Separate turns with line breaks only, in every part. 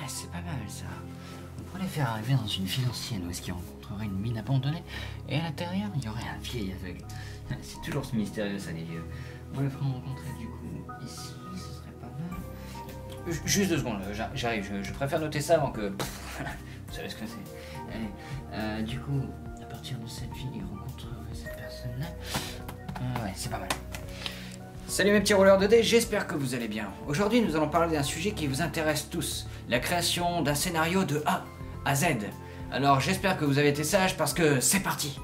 c'est pas mal ça. On pourrait les faire arriver dans une ville ancienne où est-ce qu'ils rencontreraient une mine abandonnée et à l'intérieur il y aurait un vieil aveugle. C'est toujours ce mystérieux ça les vieux. On les ferait rencontrer du coup ici, ce serait pas mal. Juste 2 secondes, j'arrive, je préfère noter ça avant que... Vous savez ce que c'est. Allez, du coup, à partir de cette ville, ils rencontreraient cette personne-là. Ouais, c'est pas mal. Salut mes petits rouleurs de dés, j'espère que vous allez bien. Aujourd'hui, nous allons parler d'un sujet qui vous intéresse tous, la création d'un scénario de A à Z. Alors j'espère que vous avez été sages parce que c'est parti.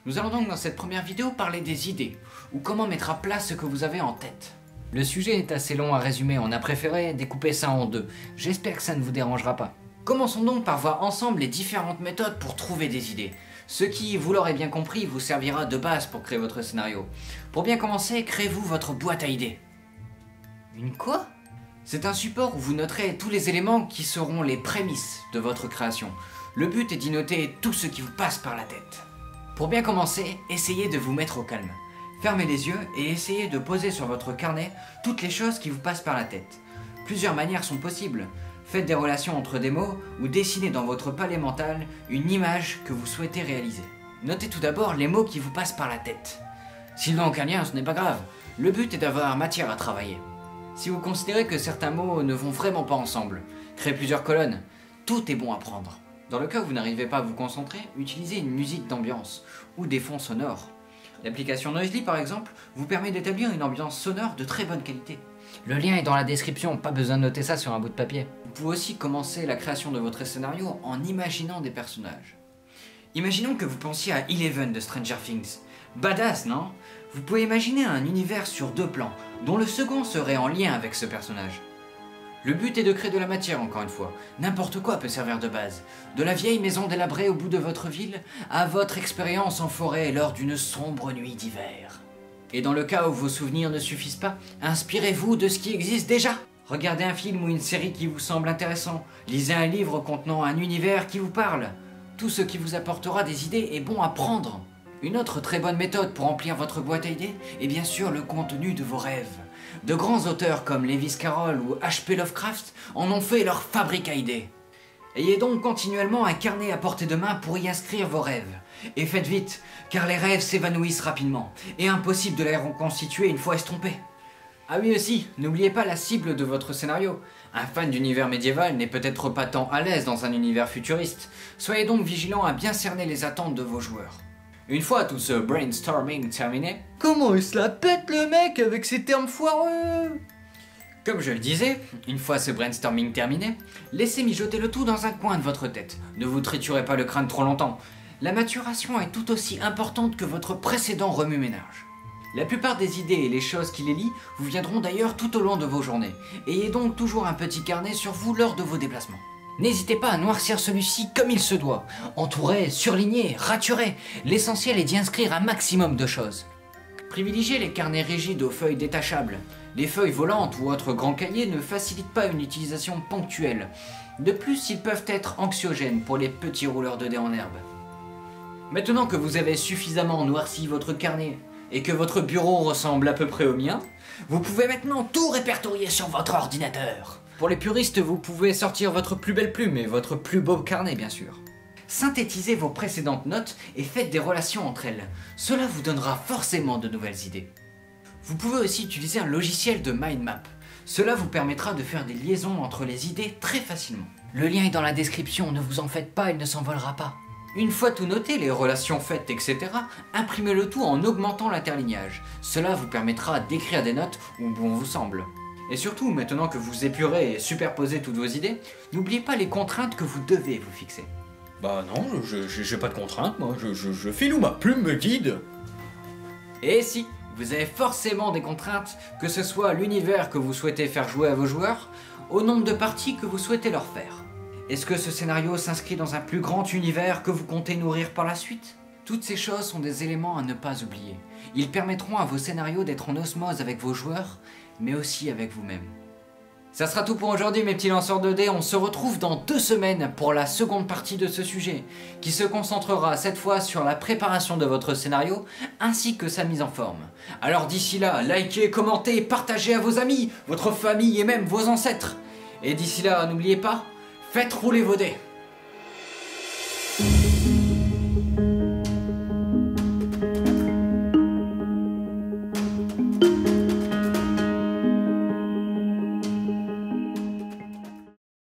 Nous allons donc dans cette première vidéo parler des idées, ou comment mettre à plat ce que vous avez en tête. Le sujet est assez long à résumer, on a préféré découper ça en 2. J'espère que ça ne vous dérangera pas. Commençons donc par voir ensemble les différentes méthodes pour trouver des idées. Ce qui, vous l'aurez bien compris, vous servira de base pour créer votre scénario. Pour bien commencer, créez-vous votre boîte à idées. Une quoi? C'est un support où vous noterez tous les éléments qui seront les prémices de votre création. Le but est d'y noter tout ce qui vous passe par la tête. Pour bien commencer, essayez de vous mettre au calme. Fermez les yeux et essayez de poser sur votre carnet toutes les choses qui vous passent par la tête. Plusieurs manières sont possibles. Faites des relations entre des mots ou dessinez dans votre palais mental une image que vous souhaitez réaliser. Notez tout d'abord les mots qui vous passent par la tête. S'ils n'ont aucun lien, ce n'est pas grave. Le but est d'avoir matière à travailler. Si vous considérez que certains mots ne vont vraiment pas ensemble, créez plusieurs colonnes. Tout est bon à prendre. Dans le cas où vous n'arrivez pas à vous concentrer, utilisez une musique d'ambiance ou des fonds sonores. L'application Noisely par exemple vous permet d'établir une ambiance sonore de très bonne qualité. Le lien est dans la description, pas besoin de noter ça sur un bout de papier. Vous pouvez aussi commencer la création de votre scénario en imaginant des personnages. Imaginons que vous pensiez à Eleven de Stranger Things. Badass, non? Vous pouvez imaginer un univers sur 2 plans, dont le second serait en lien avec ce personnage. Le but est de créer de la matière encore une fois. N'importe quoi peut servir de base. De la vieille maison délabrée au bout de votre ville, à votre expérience en forêt lors d'une sombre nuit d'hiver. Et dans le cas où vos souvenirs ne suffisent pas, inspirez-vous de ce qui existe déjà. Regardez un film ou une série qui vous semble intéressant. Lisez un livre contenant un univers qui vous parle. Tout ce qui vous apportera des idées est bon à prendre. Une autre très bonne méthode pour remplir votre boîte à idées est bien sûr le contenu de vos rêves. De grands auteurs comme Lewis Carroll ou H.P. Lovecraft en ont fait leur fabrique à idées. Ayez donc continuellement un carnet à portée de main pour y inscrire vos rêves. Et faites vite, car les rêves s'évanouissent rapidement, et impossible de les reconstituer une fois estompés. Ah oui aussi, n'oubliez pas la cible de votre scénario. Un fan d'univers médiéval n'est peut-être pas tant à l'aise dans un univers futuriste. Soyez donc vigilant à bien cerner les attentes de vos joueurs. Une fois tout ce brainstorming terminé...
Comment il se la pète le mec avec ses termes foireux?
Comme je le disais, une fois ce brainstorming terminé, laissez mijoter le tout dans un coin de votre tête. Ne vous triturez pas le crâne trop longtemps. La maturation est tout aussi importante que votre précédent remue-ménage. La plupart des idées et les choses qui les lient vous viendront d'ailleurs tout au long de vos journées. Ayez donc toujours un petit carnet sur vous lors de vos déplacements. N'hésitez pas à noircir celui-ci comme il se doit. Entourez, surlignez, raturez. L'essentiel est d'y inscrire un maximum de choses. Privilégiez les carnets rigides aux feuilles détachables. Les feuilles volantes ou autres grands cahiers ne facilitent pas une utilisation ponctuelle. De plus, ils peuvent être anxiogènes pour les petits rouleurs de dés en herbe. Maintenant que vous avez suffisamment noirci votre carnet et que votre bureau ressemble à peu près au mien, vous pouvez maintenant tout répertorier sur votre ordinateur. Pour les puristes, vous pouvez sortir votre plus belle plume et votre plus beau carnet, bien sûr. Synthétisez vos précédentes notes et faites des relations entre elles. Cela vous donnera forcément de nouvelles idées. Vous pouvez aussi utiliser un logiciel de mind map. Cela vous permettra de faire des liaisons entre les idées très facilement. Le lien est dans la description, ne vous en faites pas, il ne s'envolera pas. Une fois tout noté, les relations faites, etc., imprimez le tout en augmentant l'interlignage. Cela vous permettra d'écrire des notes où bon vous semble. Et surtout, maintenant que vous épurez et superposez toutes vos idées, n'oubliez pas les contraintes que vous devez vous fixer.
Bah non, j'ai pas de contraintes, moi, je file où ma plume me guide.
Et si, vous avez forcément des contraintes, que ce soit l'univers que vous souhaitez faire jouer à vos joueurs, au nombre de parties que vous souhaitez leur faire. Est-ce que ce scénario s'inscrit dans un plus grand univers que vous comptez nourrir par la suite? Toutes ces choses sont des éléments à ne pas oublier. Ils permettront à vos scénarios d'être en osmose avec vos joueurs, mais aussi avec vous-même. Ça sera tout pour aujourd'hui mes petits lanceurs de dés, on se retrouve dans 2 semaines pour la seconde partie de ce sujet, qui se concentrera cette fois sur la préparation de votre scénario, ainsi que sa mise en forme. Alors d'ici là, likez, commentez, partagez à vos amis, votre famille et même vos ancêtres. Et d'ici là, n'oubliez pas, faites rouler vos dés.